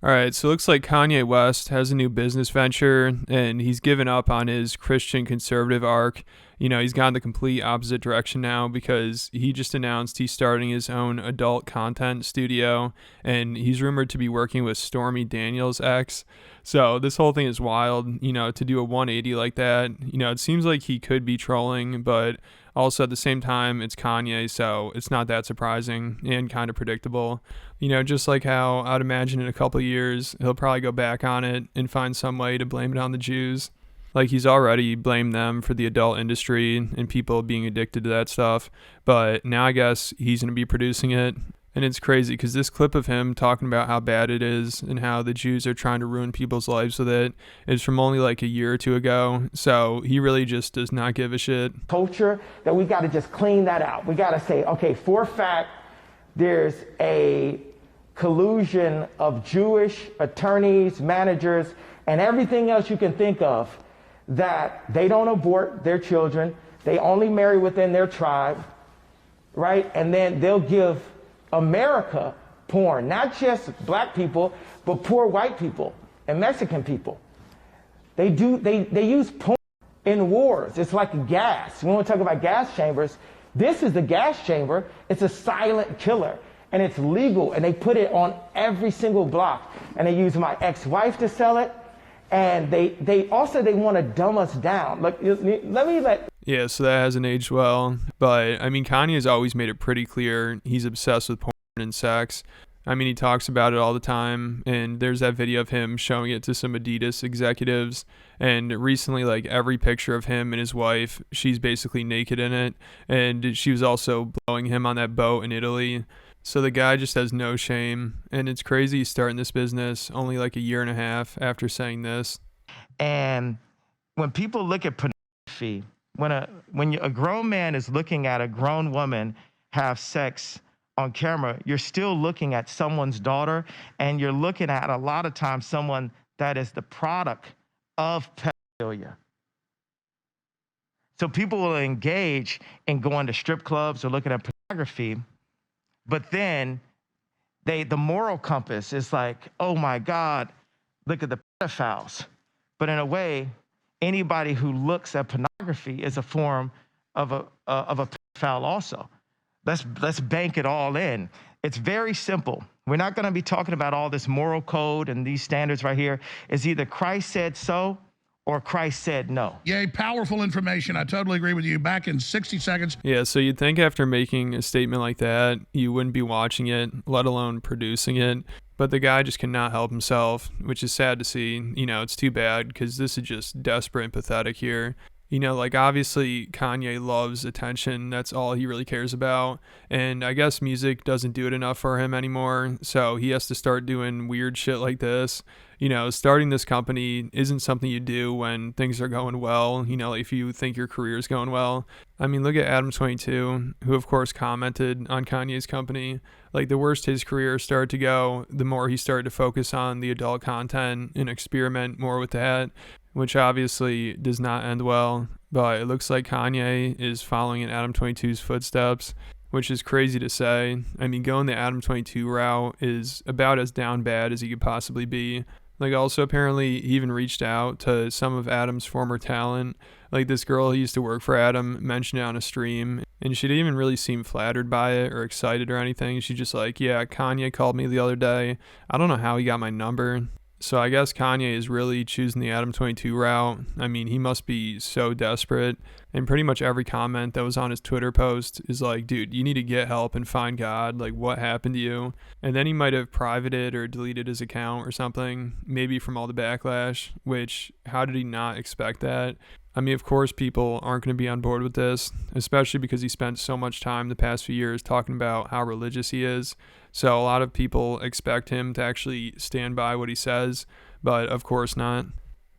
All right, so it looks like Kanye West has a new business venture and he's given up on his Christian conservative arc. He's gone the complete opposite direction now because he just announced he's starting his own adult content studio and he's rumored to be working with Stormy Daniels' ex. So this whole thing is wild, to do a 180 like that. It seems like he could be trolling, but also at the same time, it's Kanye, so it's not that surprising and kind of predictable. Just like how I'd imagine in a couple of years, he'll probably go back on it and find some way to blame it on the Jews. Like he's already blamed them for the adult industry and people being addicted to that stuff. But now I guess he's going to be producing it. And it's crazy because this clip of him talking about how bad it is and how the Jews are trying to ruin people's lives with it is from only like a year or two ago. So he really just does not give a shit. Culture that we got to just clean that out. We got to say, okay, for a fact, there's a collusion of Jewish attorneys, managers, and everything else you can think of that they don't abort their children. They only marry within their tribe, right? And then they'll give America porn, not just black people, but poor white people and Mexican people. They use porn in wars. It's like gas. We want to talk about gas chambers. This is the gas chamber. It's a silent killer, and it's legal, and they put it on every single block. And they use my ex-wife to sell it, and they also want to dumb us down. Look, Yeah, so that hasn't aged well. But, Kanye has always made it pretty clear he's obsessed with porn and sex. He talks about it all the time, and there's that video of him showing it to some Adidas executives. And recently, like, every picture of him and his wife, she's basically naked in it. And she was also blowing him on that boat in Italy. So the guy just has no shame. And it's crazy he's starting this business only like a year and a half after saying this. And when people look at pornography, when a grown man is looking at a grown woman have sex on camera, you're still looking at someone's daughter, and you're looking at a lot of times someone that is the product of pedophilia. So people will engage in going to strip clubs or looking at pornography, but then the moral compass is like, oh my God, look at the pedophiles. But in a way, anybody who looks at pornography is a form of a pedophile also. Let's bank it all in. It's very simple. We're not going to be talking about all this moral code and these standards right here. It's either Christ said so or Christ said no. Yay, powerful information. I totally agree with you. Back in 60 seconds. Yeah, so you'd think after making a statement like that, you wouldn't be watching it, let alone producing it. But the guy just cannot help himself, which is sad to see. It's too bad because this is just desperate and pathetic here. Obviously Kanye loves attention. That's all he really cares about. And I guess music doesn't do it enough for him anymore. So he has to start doing weird shit like this. Starting this company isn't something you do when things are going well, if you think your career is going well. Look at Adam22, who of course commented on Kanye's company. Like the worse his career started to go, the more he started to focus on the adult content and experiment more with that, which obviously does not end well. But it looks like Kanye is following in Adam22's footsteps, which is crazy to say. Going the Adam22 route is about as down bad as he could possibly be. Also apparently he even reached out to some of Adam's former talent. Like this girl who used to work for Adam mentioned it on a stream, and she didn't even really seem flattered by it or excited or anything. She's just like, yeah, Kanye called me the other day. I don't know how he got my number. So I guess Kanye is really choosing the Adam22 route. He must be so desperate. And pretty much every comment that was on his Twitter post is like, dude, you need to get help and find God. Like, what happened to you? And then he might have privated or deleted his account or something, maybe from all the backlash, which, how did he not expect that? Of course, people aren't going to be on board with this, especially because he spent so much time the past few years talking about how religious he is. So a lot of people expect him to actually stand by what he says, but of course not.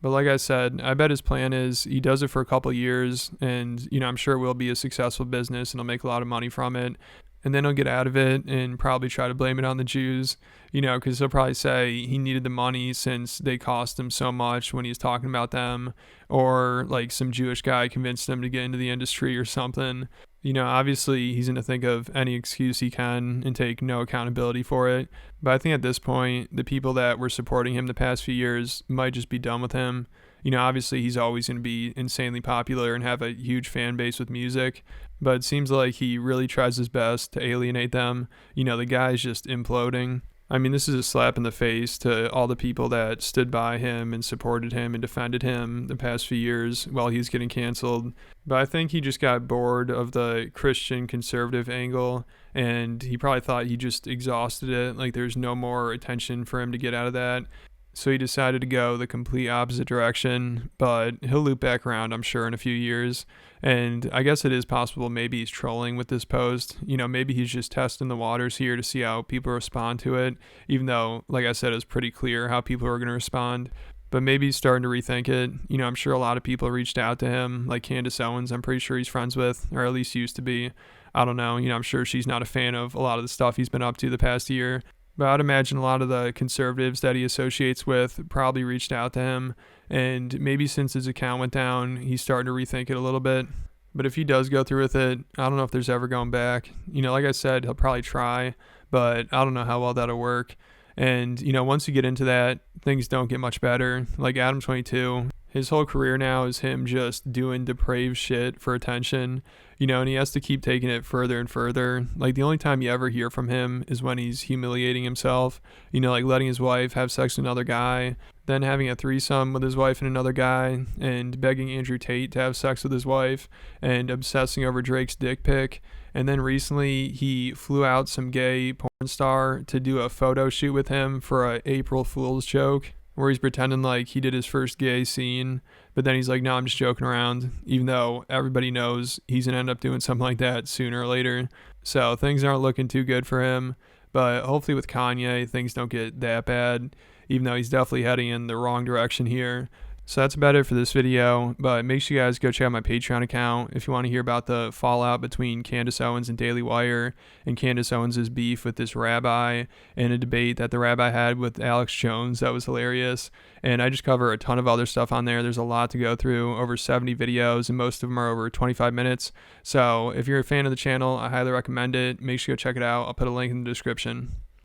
But like I said, I bet his plan is he does it for a couple of years, and I'm sure it will be a successful business and he'll make a lot of money from it. and then he'll get out of it and probably try to blame it on the Jews, because he'll probably say he needed the money since they cost him so much when he was talking about them, or like some Jewish guy convinced him to get into the industry or something. Obviously he's going to think of any excuse he can and take no accountability for it. But I think at this point, the people that were supporting him the past few years might just be done with him. Obviously he's always going to be insanely popular and have a huge fan base with music, but it seems like he really tries his best to alienate them. The guy's just imploding. I mean, this is a slap in the face to all the people that stood by him and supported him and defended him the past few years while he was getting canceled. But I think he just got bored of the Christian conservative angle, and he probably thought he just exhausted it. Like, there's no more attention for him to get out of that. So he decided to go the complete opposite direction, but he'll loop back around, I'm sure, in a few years. And I guess it is possible maybe he's trolling with this post. Maybe he's just testing the waters here to see how people respond to it, even though, like I said, it was pretty clear how people are going to respond. But maybe he's starting to rethink it. I'm sure a lot of people reached out to him, like Candace Owens, I'm pretty sure he's friends with, or at least used to be. I don't know. I'm sure she's not a fan of a lot of the stuff he's been up to the past year. But I'd imagine a lot of the conservatives that he associates with probably reached out to him, and maybe since his account went down, he's starting to rethink it a little bit. But if he does go through with it, I don't know if there's ever going back. Like I said, he'll probably try, but I don't know how well that'll work. And, once you get into that, things don't get much better. Like Adam 22, his whole career now is him just doing depraved shit for attention, and he has to keep taking it further and further. Like, the only time you ever hear from him is when he's humiliating himself, like letting his wife have sex with another guy, then having a threesome with his wife and another guy, and begging Andrew Tate to have sex with his wife, and obsessing over Drake's dick pic. And then recently he flew out some gay porn star to do a photo shoot with him for a April Fool's joke, where he's pretending like he did his first gay scene, but then he's like, no, I'm just joking around, even though everybody knows he's going to end up doing something like that sooner or later. So things aren't looking too good for him, but hopefully with Kanye, things don't get that bad, even though he's definitely heading in the wrong direction here. So that's about it for this video, but make sure you guys go check out my Patreon account if you want to hear about the fallout between Candace Owens and Daily Wire, and Candace Owens' beef with this rabbi, and a debate that the rabbi had with Alex Jones that was hilarious. And I just cover a ton of other stuff on there. There's a lot to go through, over 70 videos, and most of them are over 25 minutes. So if you're a fan of the channel, I highly recommend it. Make sure you go check it out. I'll put a link in the description.